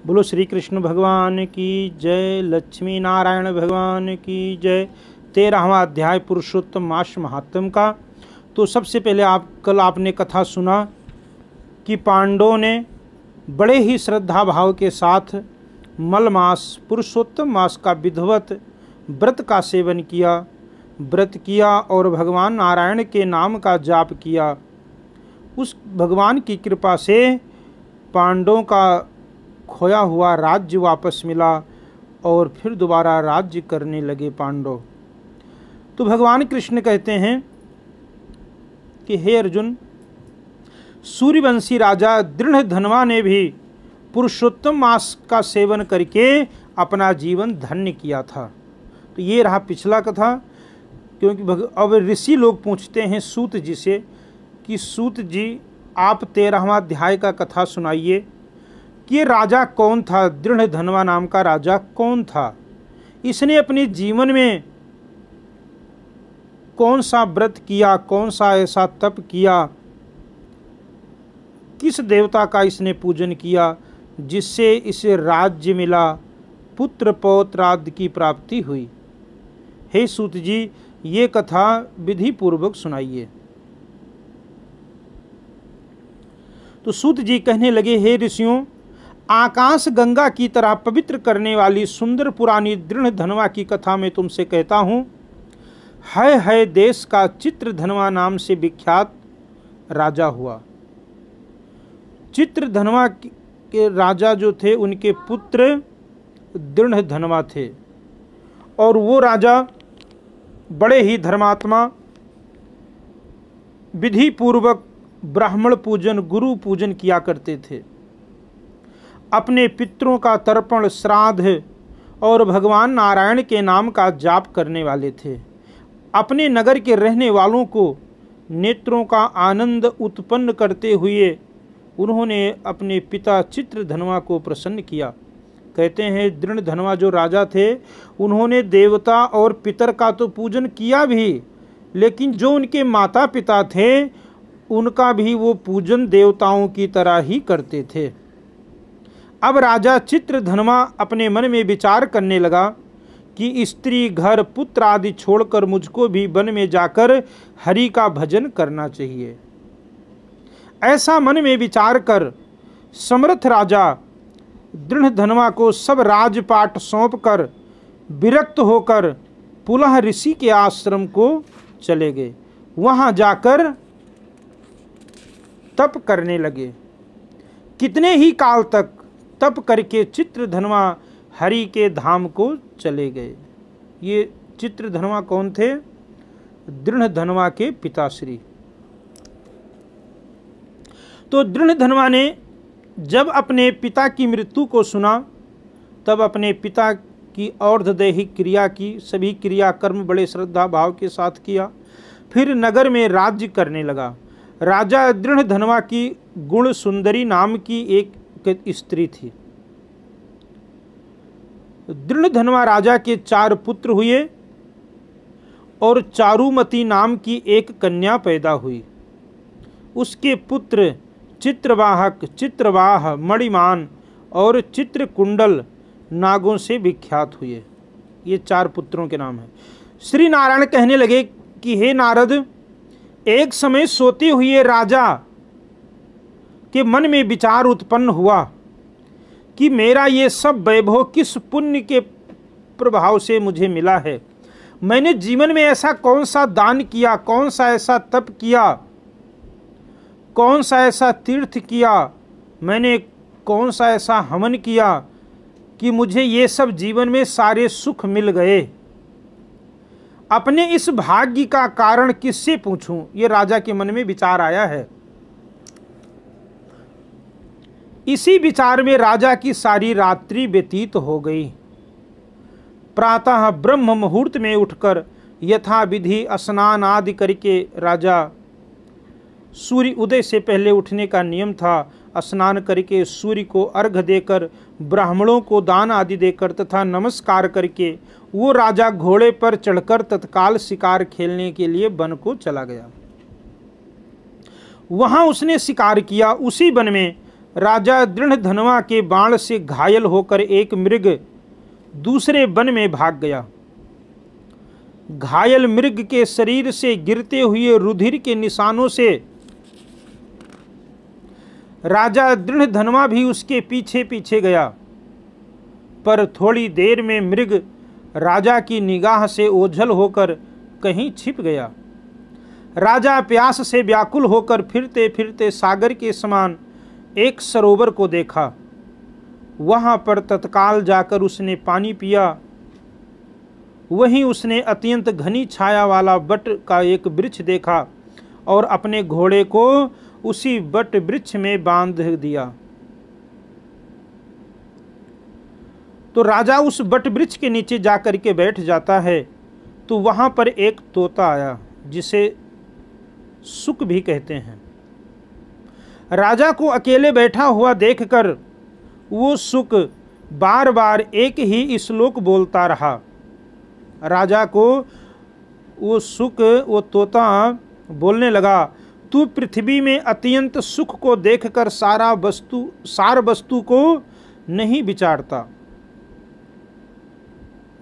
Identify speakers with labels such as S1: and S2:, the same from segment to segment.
S1: बोलो श्री कृष्ण भगवान की जय, लक्ष्मी नारायण भगवान की जय। 13वां अध्याय पुरुषोत्तम मास महात्म का। तो सबसे पहले कल आपने कथा सुना कि पांडवों ने बड़े ही श्रद्धा भाव के साथ मल मास पुरुषोत्तम मास का विधिवत व्रत का सेवन किया, व्रत किया और भगवान नारायण के नाम का जाप किया। उस भगवान की कृपा से पांडवों का खोया हुआ राज्य वापस मिला और फिर दोबारा राज्य करने लगे पांडव। तो भगवान कृष्ण कहते हैं कि हे अर्जुन, सूर्यवंशी राजा दृढ़धनवा ने भी पुरुषोत्तम मास का सेवन करके अपना जीवन धन्य किया था। तो ये रहा पिछला कथा। क्योंकि अब ऋषि लोग पूछते हैं सूत जी से कि सूत जी आप 13वां अध्याय का कथा सुनाइए कि ये राजा कौन था, दृढ़धनवा नाम का राजा कौन था, इसने अपने जीवन में कौन सा व्रत किया, कौन सा ऐसा तप किया, किस देवता का इसने पूजन किया जिससे इसे राज्य मिला, पुत्र पौत्र आदि की प्राप्ति हुई। हे सूत जी, ये कथा विधि पूर्वक सुनाइए। तो सूत जी कहने लगे, हे ऋषियों, आकाश गंगा की तरह पवित्र करने वाली सुंदर पुरानी दृढ़धनवा की कथा में तुमसे कहता हूँ। है देश का चित्रधनवा नाम से विख्यात राजा हुआ। चित्रधनवा के राजा जो थे उनके पुत्र दृढ़धनवा थे और वो राजा बड़े ही धर्मात्मा, विधि पूर्वक ब्राह्मण पूजन, गुरु पूजन किया करते थे। अपने पितरों का तर्पण, श्राद्ध और भगवान नारायण के नाम का जाप करने वाले थे। अपने नगर के रहने वालों को नेत्रों का आनंद उत्पन्न करते हुए उन्होंने अपने पिता चित्रधनवा को प्रसन्न किया। कहते हैं दृढ़धनवा जो राजा थे उन्होंने देवता और पितर का तो पूजन किया भी, लेकिन जो उनके माता पिता थे उनका भी वो पूजन देवताओं की तरह ही करते थे। अब राजा चित्रधनवा अपने मन में विचार करने लगा कि स्त्री, घर, पुत्र आदि छोड़कर मुझको भी वन में जाकर हरि का भजन करना चाहिए। ऐसा मन में विचार कर समर्थ राजा दृढ़धनवा को सब राजपाट सौंपकर विरक्त होकर पुनः ऋषि के आश्रम को चले गए। वहां जाकर तप करने लगे। कितने ही काल तक तप करके चित्रधनवा हरि के धाम को चले गए। ये चित्रधनवा कौन थे? दृढ़धनवा के पिताश्री। तो दृढ़धनवा ने जब अपने पिता की मृत्यु को सुना तब अपने पिता की और्ध्वदैहिक क्रिया की, सभी क्रिया कर्म बड़े श्रद्धा भाव के साथ किया। फिर नगर में राज्य करने लगा। राजा दृढ़धनवा की गुण सुंदरी नाम की एक स्त्री थी। दृढ़धनवा राजा के 4 पुत्र हुए और चारुमती नाम की एक कन्या पैदा हुई। उसके पुत्र चित्रवाहक, चित्रवाह, मणिमान और चित्रकुंडल नागों से विख्यात हुए। ये 4 पुत्रों के नाम हैं। श्री नारायण कहने लगे कि हे नारद, एक समय सोते हुए राजा के मन में विचार उत्पन्न हुआ कि मेरा ये सब वैभव किस पुण्य के प्रभाव से मुझे मिला है। मैंने जीवन में ऐसा कौन सा दान किया, कौन सा ऐसा तप किया, कौन सा ऐसा तीर्थ किया, मैंने कौन सा ऐसा हवन किया कि मुझे ये सब जीवन में सारे सुख मिल गए। अपने इस भाग्य का कारण किससे पूछूं, ये राजा के मन में विचार आया है। इसी विचार में राजा की सारी रात्रि व्यतीत हो गई। प्रातः ब्रह्म मुहूर्त में उठकर यथा विधि स्नान आदि करके राजा, सूर्य उदय से पहले उठने का नियम था, स्नान करके सूर्य को अर्घ्य देकर, ब्राह्मणों को दान आदि देकर तथा नमस्कार करके वो राजा घोड़े पर चढ़कर तत्काल शिकार खेलने के लिए वन को चला गया। वहां उसने शिकार किया। उसी वन में राजा दृढ़धनवा के बाण से घायल होकर एक मृग दूसरे वन में भाग गया। घायल मृग के शरीर से गिरते हुए रुधिर के निशानों से राजा दृढ़धनवा भी उसके पीछे पीछे गया, पर थोड़ी देर में मृग राजा की निगाह से ओझल होकर कहीं छिप गया। राजा प्यास से व्याकुल होकर फिरते फिरते सागर के समान एक सरोवर को देखा। वहां पर तत्काल जाकर उसने पानी पिया। वहीं उसने अत्यंत घनी छाया वाला बट का एक वृक्ष देखा और अपने घोड़े को उसी बट वृक्ष में बांध दिया। तो राजा उस बट वृक्ष के नीचे जाकर के बैठ जाता है, तो वहां पर एक तोता आया जिसे सुक भी कहते हैं। राजा को अकेले बैठा हुआ देखकर वो सुक बार बार एक ही श्लोक बोलता रहा। राजा को वो तोता बोलने लगा, तू पृथ्वी में अत्यंत सुख को देखकर सार वस्तु को नहीं विचारता।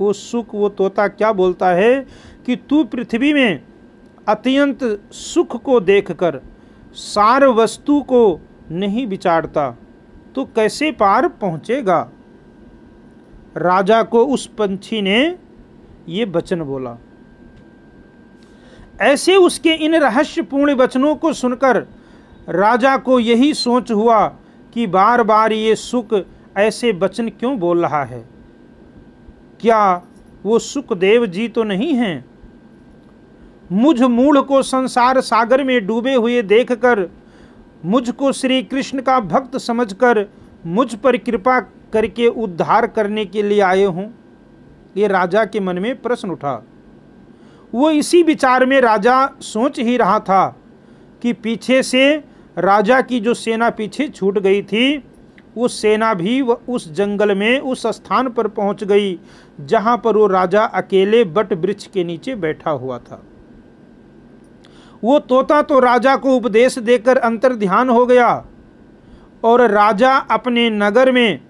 S1: वो तोता क्या बोलता है कि तू पृथ्वी में अत्यंत सुख को देखकर सार वस्तु को नहीं विचारता, तो कैसे पार पहुंचेगा। राजा को उस पंछी ने ये वचन बोला। ऐसे उसके इन रहस्यपूर्ण वचनों को सुनकर राजा को यही सोच हुआ कि बार बार ये सुक ऐसे वचन क्यों बोल रहा है। क्या वो सुखदेव जी तो नहीं हैं? मुझ मूढ़ को संसार सागर में डूबे हुए देखकर मुझको श्री कृष्ण का भक्त समझकर मुझ पर कृपा करके उद्धार करने के लिए आए हों। ये राजा के मन में प्रश्न उठा। वो इसी विचार में राजा सोच ही रहा था कि पीछे से राजा की जो सेना पीछे छूट गई थी, वो सेना भी उस जंगल में उस स्थान पर पहुंच गई जहां पर वो राजा अकेले बट वृक्ष के नीचे बैठा हुआ था। वो तोता तो राजा को उपदेश देकर अंतर ध्यान हो गया और राजा अपने नगर में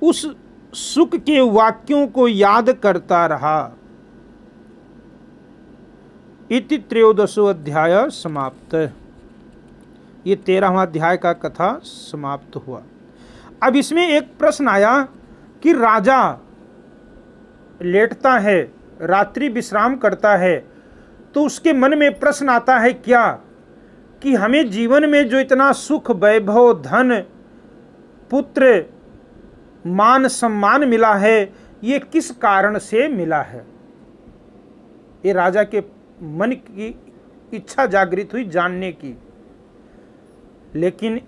S1: उस सुक के वाक्यों को याद करता रहा। इति 13वां अध्याय समाप्त। ये 13वां अध्याय का कथा समाप्त हुआ। अब इसमें एक प्रश्न आया कि राजा लेटता है, रात्रि विश्राम करता है, तो उसके मन में प्रश्न आता है क्या कि हमें जीवन में जो इतना सुख, वैभव, धन, पुत्र, मान, सम्मान मिला है, ये किस कारण से मिला है। ये राजा के मन की इच्छा जागृत हुई जानने की। लेकिन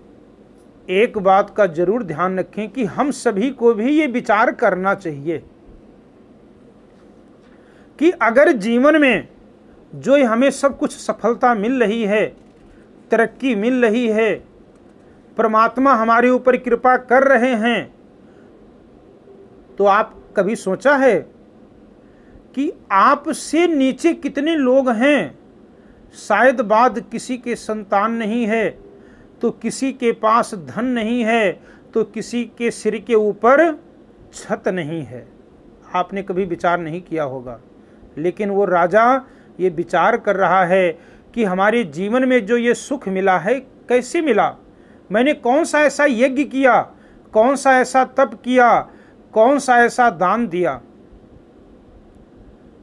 S1: एक बात का जरूर ध्यान रखें कि हम सभी को भी ये विचार करना चाहिए कि अगर जीवन में जो हमें सब कुछ सफलता मिल रही है, तरक्की मिल रही है, परमात्मा हमारे ऊपर कृपा कर रहे हैं, तो आप कभी सोचा है कि आपसे नीचे कितने लोग हैं? शायद बाद किसी के संतान नहीं है, तो किसी के पास धन नहीं है, तो किसी के सिर के ऊपर छत नहीं है। आपने कभी विचार नहीं किया होगा, लेकिन वो राजा ये विचार कर रहा है कि हमारे जीवन में जो ये सुख मिला है कैसे मिला, मैंने कौन सा ऐसा यज्ञ किया, कौन सा ऐसा तप किया, कौन सा ऐसा दान दिया।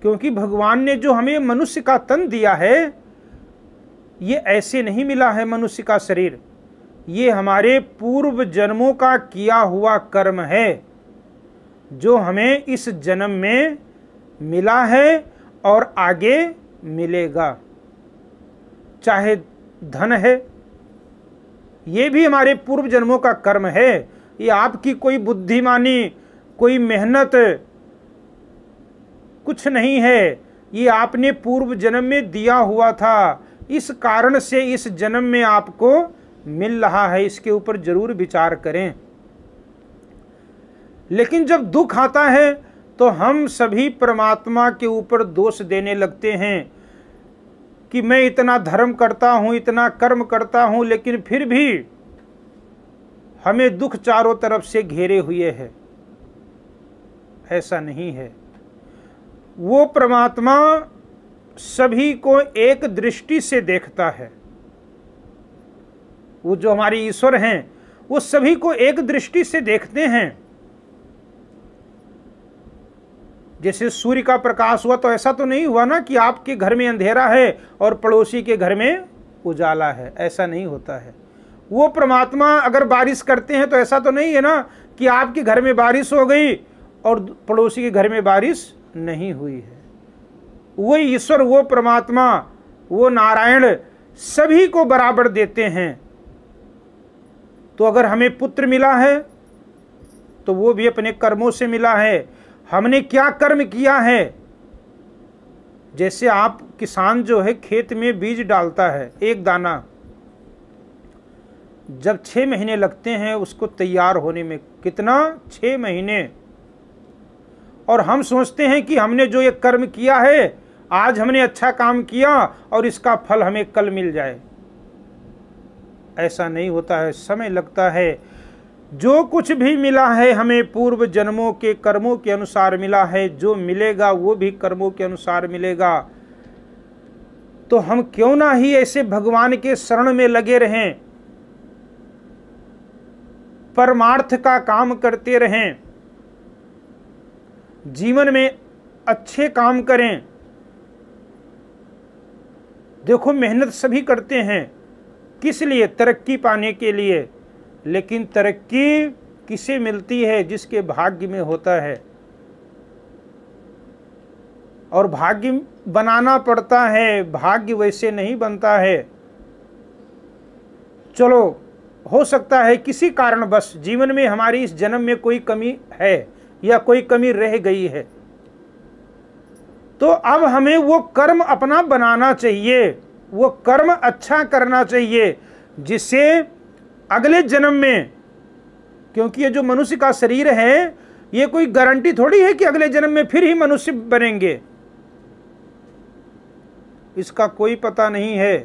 S1: क्योंकि भगवान ने जो हमें मनुष्य का तन दिया है, ये ऐसे नहीं मिला है। मनुष्य का शरीर ये हमारे पूर्व जन्मों का किया हुआ कर्म है जो हमें इस जन्म में मिला है और आगे मिलेगा। चाहे धन है, ये भी हमारे पूर्व जन्मों का कर्म है। ये आपकी कोई बुद्धिमानी, कोई मेहनत कुछ नहीं है, ये आपने पूर्व जन्म में दिया हुआ था। इस कारण से इस जन्म में आपको मिल रहा है। इसके ऊपर जरूर विचार करें। लेकिन जब दुख आता है तो हम सभी परमात्मा के ऊपर दोष देने लगते हैं कि मैं इतना धर्म करता हूं, इतना कर्म करता हूं, लेकिन फिर भी हमें दुख चारों तरफ से घेरे हुए है। ऐसा नहीं है। वो परमात्मा सभी को एक दृष्टि से देखता है। वो जो हमारे ईश्वर हैं वो सभी को एक दृष्टि से देखते हैं। जैसे सूर्य का प्रकाश हुआ तो ऐसा तो नहीं हुआ ना कि आपके घर में अंधेरा है और पड़ोसी के घर में उजाला है। ऐसा नहीं होता है। वो परमात्मा अगर बारिश करते हैं तो ऐसा तो नहीं है ना कि आपके घर में बारिश हो गई और पड़ोसी के घर में बारिश नहीं हुई है। वो ईश्वर, वो परमात्मा, वो नारायण सभी को बराबर देते हैं। तो अगर हमें पुत्र मिला है तो वो भी अपने कर्मों से मिला है। हमने क्या कर्म किया है। जैसे आप किसान जो है खेत में बीज डालता है, एक दाना, जब 6 महीने लगते हैं उसको तैयार होने में, कितना 6 महीने। और हम सोचते हैं कि हमने जो ये कर्म किया है, आज हमने अच्छा काम किया और इसका फल हमें कल मिल जाए। ऐसा नहीं होता है, समय लगता है। जो कुछ भी मिला है हमें पूर्व जन्मों के कर्मों के अनुसार मिला है। जो मिलेगा वो भी कर्मों के अनुसार मिलेगा। तो हम क्यों ना ही ऐसे भगवान के शरण में लगे रहें, परमार्थ का काम करते रहें, जीवन में अच्छे काम करें। देखो मेहनत सभी करते हैं, किस लिए? तरक्की पाने के लिए। लेकिन तरक्की किसे मिलती है? जिसके भाग्य में होता है। और भाग्य बनाना पड़ता है, भाग्य वैसे नहीं बनता है। चलो, हो सकता है किसी कारणवश जीवन में हमारी इस जन्म में कोई कमी है या कोई कमी रह गई है, तो अब हमें वो कर्म अपना बनाना चाहिए, वो कर्म अच्छा करना चाहिए, जिससे अगले जन्म में, क्योंकि ये जो मनुष्य का शरीर है ये कोई गारंटी थोड़ी है कि अगले जन्म में फिर ही मनुष्य बनेंगे, इसका कोई पता नहीं है।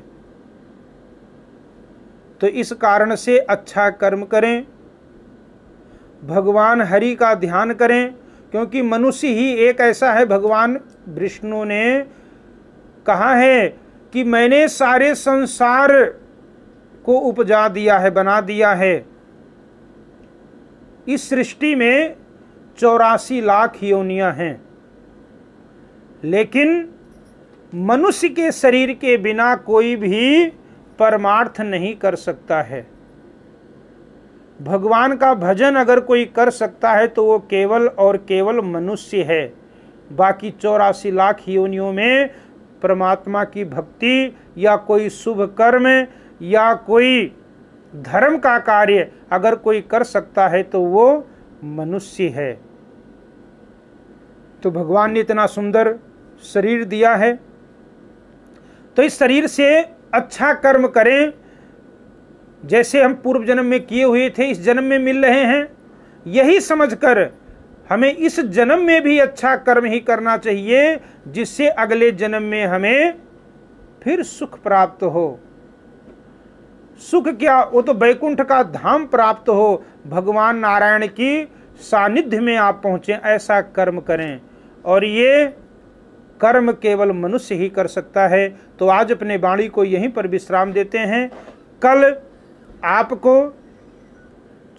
S1: तो इस कारण से अच्छा कर्म करें, भगवान हरि का ध्यान करें, क्योंकि मनुष्य ही एक ऐसा है, भगवान विष्णु ने कहा है कि मैंने सारे संसार को उपजा दिया है, बना दिया है। इस सृष्टि में 84 लाख योनियां हैं, लेकिन मनुष्य के शरीर के बिना कोई भी परमार्थ नहीं कर सकता है। भगवान का भजन अगर कोई कर सकता है तो वो केवल और केवल मनुष्य है। बाकी 84 लाख योनियों में परमात्मा की भक्ति या कोई शुभ कर्म या कोई धर्म का कार्य अगर कोई कर सकता है तो वो मनुष्य है। तो भगवान ने इतना सुंदर शरीर दिया है, तो इस शरीर से अच्छा कर्म करें। जैसे हम पूर्व जन्म में किए हुए थे इस जन्म में मिल रहे हैं, यही समझकर हमें इस जन्म में भी अच्छा कर्म ही करना चाहिए, जिससे अगले जन्म में हमें फिर सुख प्राप्त हो। सुख क्या, वो तो वैकुंठ का धाम प्राप्त हो, भगवान नारायण की सानिध्य में आप पहुंचे, ऐसा कर्म करें। और ये कर्म केवल मनुष्य ही कर सकता है। तो आज अपने वाणी को यहीं पर विश्राम देते हैं। कल आपको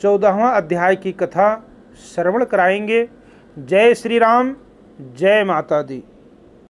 S1: 14वां अध्याय की कथा श्रवण कराएंगे। जय श्री राम, जय माता दी।